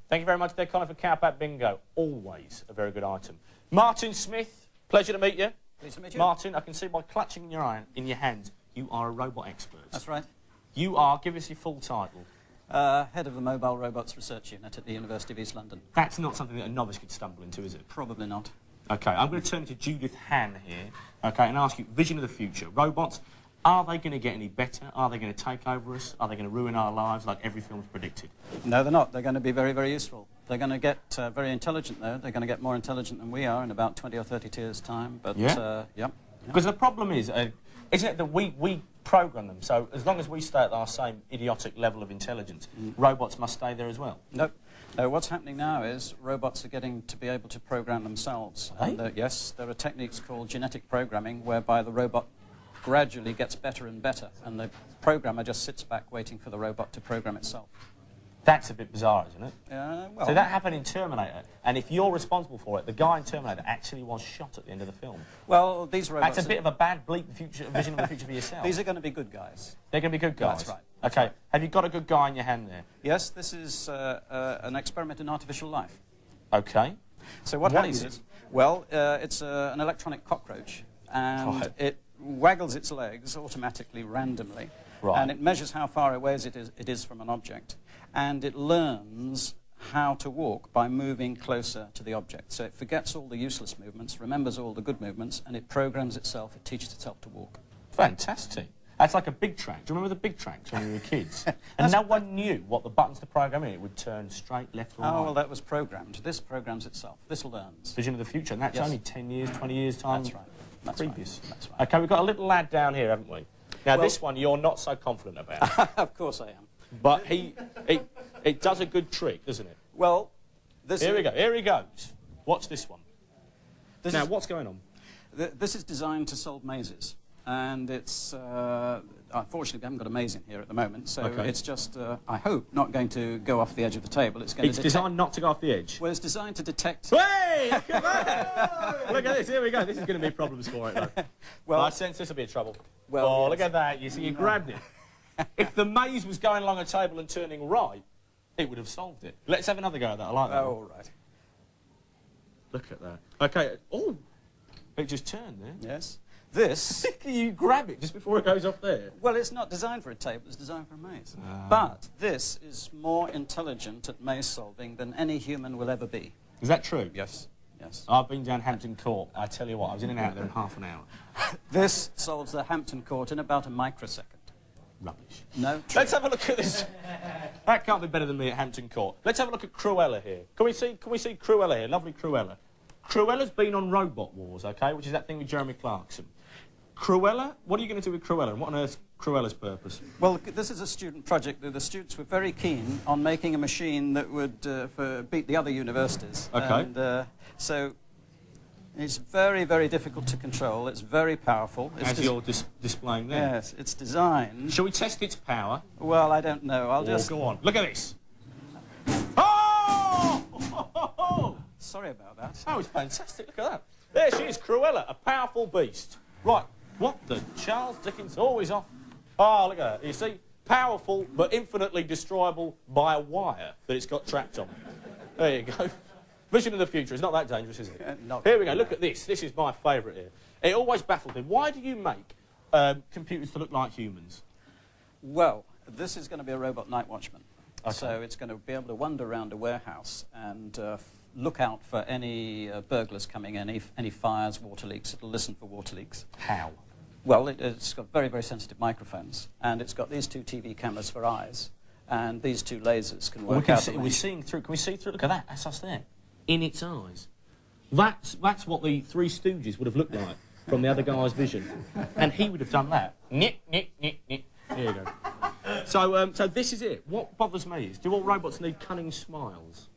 Thank you very much there, Colin, for Cowpat Bingo. Always a very good item. Martin Smith, pleasure to meet you. Pleased to meet you. Martin, I can see by clutching in your hand, you are a robot expert. That's right. You are, give us your full title. Head of the Mobile Robots Research Unit at the University of East London. That's not something that a novice could stumble into, is it? Probably not. OK, I'm going to turn to Judith Han here, OK, and ask you, vision of the future. Robots, are they going to get any better? Are they going to take over us? Are they going to ruin our lives like every film's predicted? No, they're not. They're going to be very, very useful. They're going to get very intelligent, though. They're going to get more intelligent than we are in about 20 or 30 years' time. But, yeah? Because the problem is, isn't it that we program them, so as long as we stay at our same idiotic level of intelligence, robots must stay there as well? Nope. No, what's happening now is robots are getting to be able to program themselves. And, yes, there are techniques called genetic programming whereby the robot gradually gets better and better, and the programmer just sits back waiting for the robot to program itself. That's a bit bizarre, isn't it? Well, so that happened in Terminator, and if you're responsible for it, the guy in Terminator actually was shot at the end of the film. Well, these robots... That's a bit of a bad, bleak vision of the future for yourself. These are going to be good guys. They're going to be good guys? That's right. OK. Have you got a good guy in your hand there? Yes, this is an experiment in artificial life. OK. So what happens is... Well, it's an electronic cockroach, and it waggles its legs automatically, randomly, and it measures how far away it is from an object, and it learns how to walk by moving closer to the object. So it forgets all the useless movements, remembers all the good movements, and it programs itself, it teaches itself to walk. Fantastic. That's like a big track. Do you remember the big tracks when we were kids? And no one knew what the buttons to program in. It would turn straight, left or right. Oh, well, that was programmed. This programs itself. This learns. Vision of the future, and that's only 10 years, 20 years' time. That's right. That's previous. Right. That's right. OK, we've got a little lad down here, haven't we? Now, this one you're not so confident about. Of course I am. But it does a good trick, doesn't it? Well, Here we go. Here he goes. Watch this one. Now, what's going on? This is designed to solve mazes. And it's... unfortunately, we haven't got a maze in here at the moment, so it's just, I hope, not going to go off the edge of the table. It's designed not to go off the edge? Well, it's designed to detect... Hey! Look at that! Look at this. Here we go. This is going to be problems for it, though. Well, I sense this will be a trouble. Well, look at that. You see, you grabbed it. If the maze was going along a table and turning right, it would have solved it. Let's have another go at that. I like that. Oh, all right. Look at that. OK. Oh, it just turned there. Yes. This... You grab it just before it goes off there. Well, it's not designed for a table, it's designed for a maze. But this is more intelligent at maze solving than any human will ever be. Is that true? Yes. Yes. I've been down Hampton Court. I tell you what, I was in and out there in half an hour. This solves the Hampton Court in about a microsecond. Rubbish. No. Let's have a look at this. That can't be better than me at Hampton Court. Let's have a look at Cruella here. Can we see Cruella here? Lovely Cruella. Cruella's been on Robot Wars, OK, which is that thing with Jeremy Clarkson. Cruella, what are you going to do with Cruella, and what on earth's Cruella's purpose? Well, this is a student project. The students were very keen on making a machine that would beat the other universities. OK. And so it's very, very difficult to control. It's very powerful. As you're displaying there. Yes, it's designed... Shall we test its power? Well, I don't know. I'll just... Go on. Look at this. Oh! Sorry about that. Oh, it's fantastic. Look at that. There she is, Cruella, a powerful beast. Right. What the Charles Dickens? Always off. Oh, look at that. You see? Powerful, but infinitely destroyable by a wire that it's got trapped on. There you go. Vision of the future. It's not that dangerous, is it? Here we go. Look at this. This is my favourite here. It always baffled me. Why do you make computers to look like humans? Well, this is going to be a robot night watchman. Okay. So it's going to be able to wander around a warehouse and look out for any burglars coming in, any fires, water leaks. It'll listen for water leaks. How? Well, it's got very, very sensitive microphones, and it's got these two TV cameras for eyes, and these two lasers can work out. We're seeing through. Can we see through? Look at that. That's us there. In its eyes. That's what the Three Stooges would have looked like from the other guy's vision. And he would have done that. Nip, nip, nip, nip. There you go. So this is it. What bothers me is, do all robots need cunning smiles?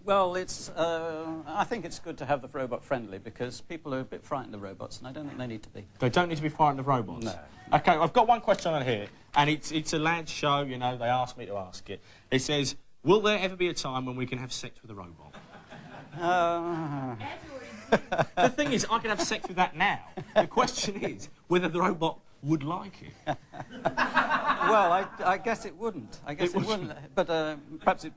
Well, I think it's good to have the robot friendly because people are a bit frightened of robots, and I don't think they need to be. They don't need to be frightened of robots? No. OK, I've got one question on here, and it's a lad's show, you know, they asked me to ask it. It says, will there ever be a time when we can have sex with a robot? The thing is, I can have sex with that now. The question is whether the robot would like it. Well, I guess it wouldn't. I guess it wouldn't. But perhaps if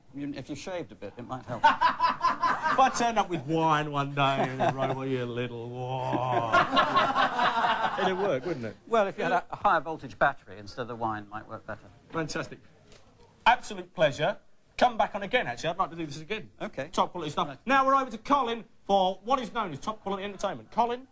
you shaved a bit, it might help. If I turned up with wine one day and Robot, you little... It'd work, wouldn't it? Well, if you had a higher voltage battery instead of the wine, it might work better. Fantastic. Absolute pleasure. Come back on again, actually. I'd like to do this again. OK. Top quality stuff. Right. Now we're over to Colin for what is known as top quality entertainment. Colin?